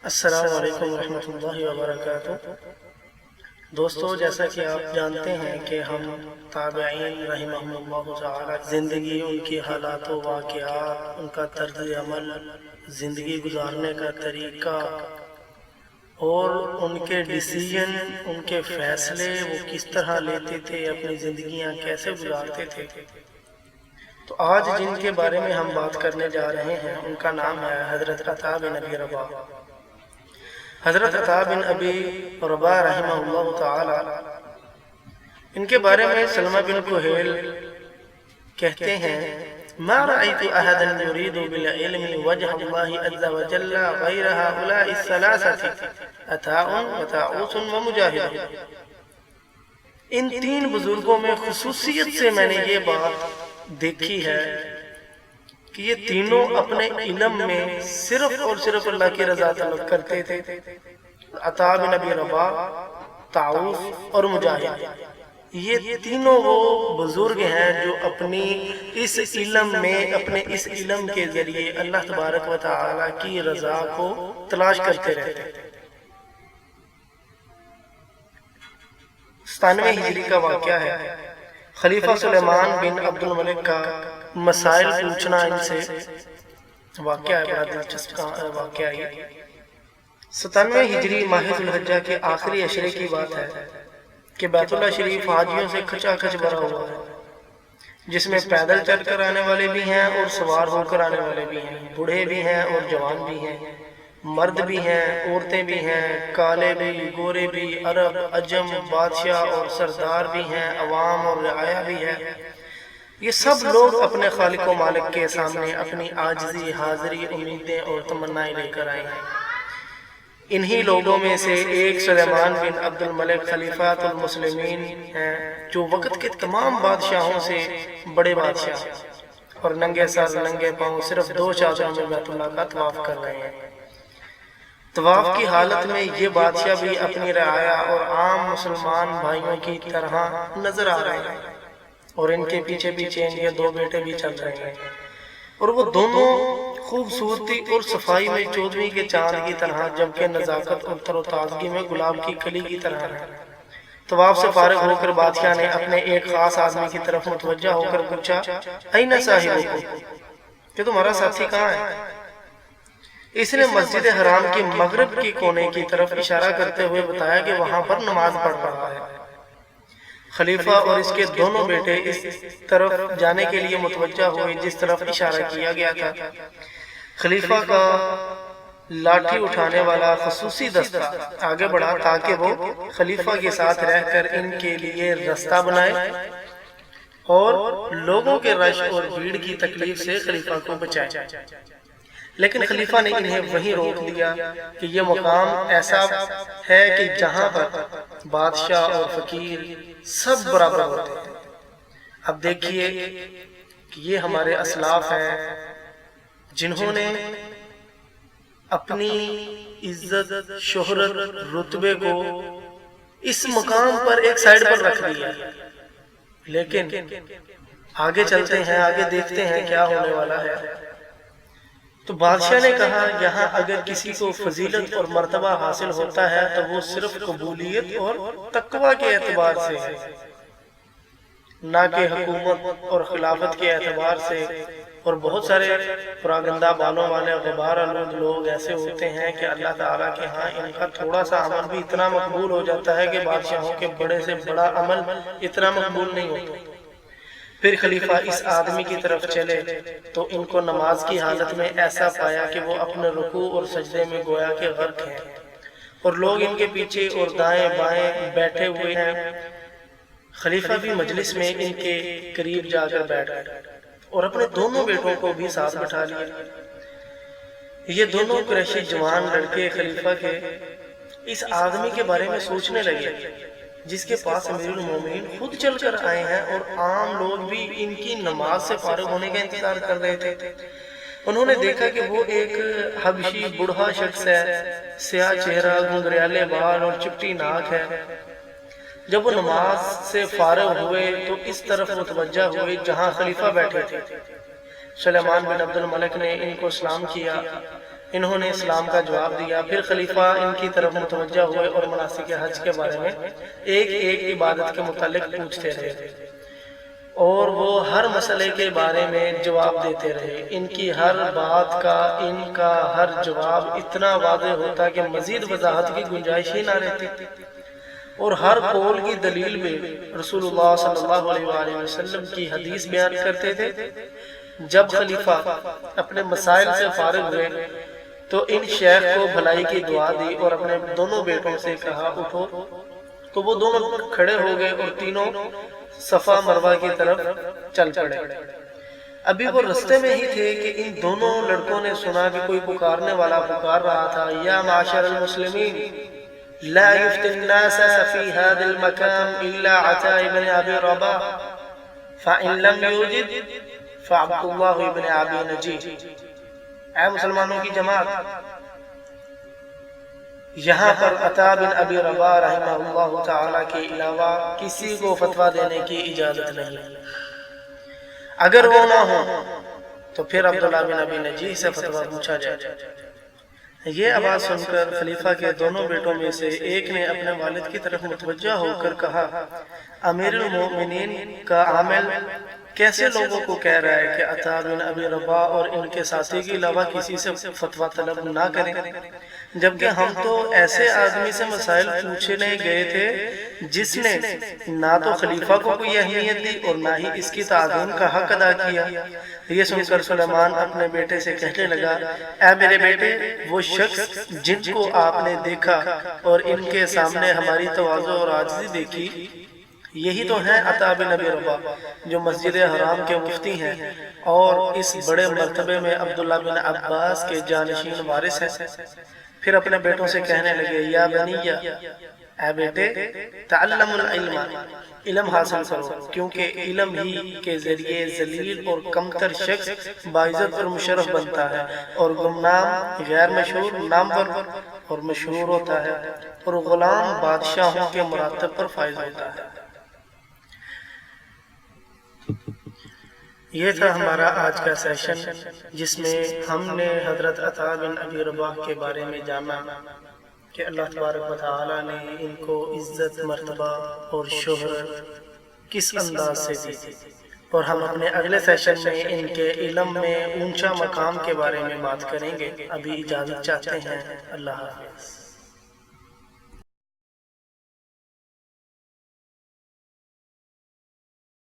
السلام علیکم ورحمۃ اللہ وبرکاتہ۔ دوستو، جیسا کہ آپ جانتے ہیں کہ ہم تابعین رحمہم اللہ تعالی زندگی، ان کی حالات و واقعات، ان کا طرز عمل، زندگی گزارنے کا طریقہ اور ان کے ڈیسیژن، ان کے فیصلے وہ کس طرح لیتے تھے، اپنی زندگیاں کیسے گزارتے تھے، تو آج جن کے بارے میں ہم بات کرنے جا رہے ہیں ان کا نام ہے حضرت عطا بن ابی رباح۔ حضرت عطا بن ابی رباح رحمہ اللہ تعالی، ان کے بارے میں سلمہ بن کہیل کہتے ہیں: ما رأيت أحدا يريد بالعلم وجه الله عز وجل غير هؤلاء الثلاثة عطاء وطاؤوس ومجاہد۔ ان تین بزرگوں میں خصوصیت سے میں نے یہ بات دیکھی ہے کہ یہ تینوں اپنے علم میں صرف اور صرف اللہ کی رضا طلب کرتے تھے۔ عطا بن ابی رباح، طاؤوس اور مجاہد، یہ تینوں وہ بزرگ ہیں جو اپنی اس علم میں، اپنے اس علم کے ذریعے اللہ تبارک و تعالی کی رضا کو تلاش کرتے رہتے تھے۔ 97 ہجری کا واقعہ ہے۔ خلیفہ سلیمان بن عبد الملک کا مسائل پوچھنا ان سے واقعہ ہے، بڑا دلچسپ واقعہ ہے۔ 97 ہجری ماہ ذو الحجہ کے آخری عشرے کی بات ہے کہ بیت اللہ شریف حاجیوں سے کھچا کھچ بھرا ہوا ہے، جس میں پیدل چل کر آنے والے بھی ہیں اور سوار ہو کر آنے والے بھی ہیں، بوڑھے بھی ہیں اور جوان بھی ہیں، مرد بھی ہیں، عورتیں بھی ہیں، کالے بھی، گورے بھی، عرب، عجم، بادشاہ اور سردار بھی ہیں، عوام اور رعایا بھی ہے۔ یہ سب لوگ اپنے خالق و مالک کے سامنے اپنی عاجزی، حاضری، امیدیں اور تمنائیں لے کر آئے ہیں۔ انہی لوگوں میں سے ایک سلیمان بن عبد الملک خلیفۃ المسلمین ہیں، جو وقت کے تمام بادشاہوں سے بڑے بادشاہ، اور ننگے سر ننگے پاؤں صرف 2 چادروں میں بیت اللہ کا طواف کر رہے ہیں۔ طواف کی حالت میں یہ بادشاہ بھی اپنی رعایا اور عام مسلمان بھائیوں کی طرح نظر آ رہے ہیں، اور ان کے پیچھے پیچھے ان کے 2 بیٹے بھی چل رہے ہیں، اور وہ دونوں خوبصورتی اور صفائی میں 14ویں کے چاند کی طرح، جبکہ نزاکت اور تر و تازگی میں گلاب کی کلی کی طرح ہیں۔ طواف سے فارغ ہو کر بادشاہ نے اپنے ایک خاص آدمی کی طرف متوجہ ہو کر پوچھا: اين صاحبكم، کہ تمہارا ساتھی کہاں ہے؟ اس نے مسجد حرام کے مغرب کے کونے کی طرف اشارہ کرتے ہوئے بتایا کہ وہاں پر نماز پڑھ رہا ہے۔ خلیفہ اور اس کے دونوں بیٹے اس طرف جانے کے لیے متوجہ ہوئے جس طرف اشارہ کیا گیا تھا۔ خلیفہ کا لاٹھی اٹھانے والا خصوصی دستہ آگے بڑھا تاکہ وہ خلیفہ کے ساتھ رہ کر ان کے لیے رستہ بنائے اور لوگوں کے رش اور بھیڑ کی تکلیف سے خلیفہ کو بچائے، لیکن خلیفہ نے انہیں وہیں روک دیا کہ یہ مقام ایسا ہے کہ جہاں پر بادشاہ اور فقیر سب برابر ہوتے ہیں۔ اب دیکھیے کہ یہ ہمارے اسلاف ہیں جنہوں نے اپنی عزت، شہرت، رتبے کو اس مقام پر ایک سائیڈ پر رکھ دیا، لیکن آگے چلتے ہیں، آگے دیکھتے ہیں کیا ہونے والا ہے۔ تو بادشاہ نے کہا: یہاں اگر کسی کو فضیلت اور مرتبہ حاصل ہوتا ہے تو وہ صرف قبولیت اور تقوی کے اعتبار سے ہے، نہ کہ حکومت اور خلافت کے اعتبار سے۔ اور بہت سارے پراگندہ بالوں والے غبار آلود لوگ ایسے ہوتے ہیں کہ اللہ تعالیٰ کے ہاں ان کا تھوڑا سا عمل بھی اتنا مقبول ہو جاتا ہے کہ بادشاہوں کے بڑے سے بڑا عمل اتنا مقبول نہیں ہوتا۔ پھر خلیفہ اس آدمی کی طرف چلے تو ان کو نماز کی حالت میں ایسا پایا کہ وہ اپنے رکوع اور سجدے میں گویا کہ غرق ہیں، اور لوگ ان کے پیچھے اور دائیں بائیں بیٹھے ہوئے ہیں۔ خلیفہ بھی مجلس میں ان کے قریب جا کر بیٹھ گئے اور اپنے دونوں بیٹوں کو بھی ساتھ بٹھا لیا۔ یہ دونوں قریشی جوان لڑکے خلیفہ کے اس آدمی کے بارے میں سوچنے لگے جس کے پاس امیر المومنین خود چل کر آئے ہیں، اور عام لوگ بھی ان کی نماز سے فارغ ہونے کا انتظار کر رہے تھے۔ انہوں نے دیکھا کہ وہ ایک حبشی بوڑھا شخص ہے، سیاہ چہرہ، گھنگریالے بال اور چپٹی ناک ہے۔ جب وہ نماز سے فارغ ہوئے تو اس طرف متوجہ ہوئے جہاں خلیفہ بیٹھے تھے۔ سلیمان بن عبد الملک نے ان کو سلام کیا انہوں نے اسلام کا جواب دیا۔ پھر خلیفہ ان کی طرف متوجہ ہوئے اور مناسک حج کے بارے میں ایک ایک عبادت کے متعلق پوچھتے رہے اور وہ ہر مسئلے کے بارے میں جواب دیتے رہے۔ ان کی ہر بات کا ان کا ہر جواب اتنا واضح ہوتا کہ مزید وضاحت کی گنجائش ہی نہ رہتی، اور ہر قول کی دلیل میں رسول اللہ صلی اللہ علیہ وآلہ وسلم کی حدیث بیان کرتے تھے۔ جب خلیفہ اپنے مسائل سے فارغ ہوئے تو ان شیخ کو بھلائی کی دعا دی اور اپنے دونوں بیٹوں سے کہا اٹھو، تو وہ دونوں کھڑے ہو گئے اور تینوں صفا مروہ کی طرف چل پڑے۔ ابھی وہ رستے میں ہی تھے کہ ان دونوں لڑکوں نے سنا کہ کوئی پکارنے والا پکار رہا تھا، یا معاشر المسلمین لا يفتي الناس في هذا المكان إلا عطاء بن أبي رباح فإن لم يوجد فعبد الله بن أبي نجيح۔ اے مسلمانوں کی جماعت، یہاں پر عطا بن ابی رباح رحمہ اللہ تعالیٰ کے علاوہ کسی کو فتویٰ دینے کی اجازت نہیں، اگر وہ نہ ہو تو پھر عبداللہ بن ابی نجیح سے فتویٰ پوچھا جائے۔ یہ آواز سن کر خلیفہ کے دونوں بیٹوں میں سے ایک نے اپنے والد کی طرف متوجہ ہو کر کہا، امیر المومنین کا عامل کیسے لوگوں کو کہہ رہا ہے کہ عطا بن ابی رباح اور ان کے ساتھی کے علاوہ کسی سے فتویٰ طلب نہ کریں، جبکہ ہم تو ایسے آدمی سے مسائل پوچھنے گئے تھے جس نے نہ تو خلیفہ کو کوئی اہمیت دی اور نہ ہی اس کی تعظیم کا حق ادا کیا۔ یہ سن کر سلیمان اپنے بیٹے سے کہنے لگا، اے میرے بیٹے، وہ شخص جن کو آپ نے دیکھا اور ان کے سامنے ہماری تواضع اور عاجزی دیکھی، یہی تو ہیں عطا بن ابی رباح جو مسجد حرام کے مفتی ہیں اور اس بڑے مرتبے میں عبداللہ بن عباس کے جانشین وارث ہیں۔ پھر اپنے بیٹوں سے کہنے لگے، یا بنیہ، اے بیٹے، تعلم العلم، علم حاصل کرو، کیونکہ علم ہی کے ذریعے ذلیل اور کمتر شخص باعزت اور مشرف بنتا ہے، اور گمنام غیر مشہور نامور اور مشہور ہوتا ہے، اور غلام بادشاہوں کے مراتب پر فائز ہوتا ہے۔ یہ تھا ہمارا آج کا سیشن، جس میں ہم نے حضرت عطا بن ابی رباح کے بارے میں جانا کہ اللہ تبارک و تعالیٰ نے ان کو عزت، مرتبہ اور شہرت کس انداز سے دی تھی، اور ہم اپنے اگلے سیشن میں ان کے علم میں اونچا مقام کے بارے میں بات کریں گے۔ ابھی اجازت چاہتے ہیں، اللہ حافظ۔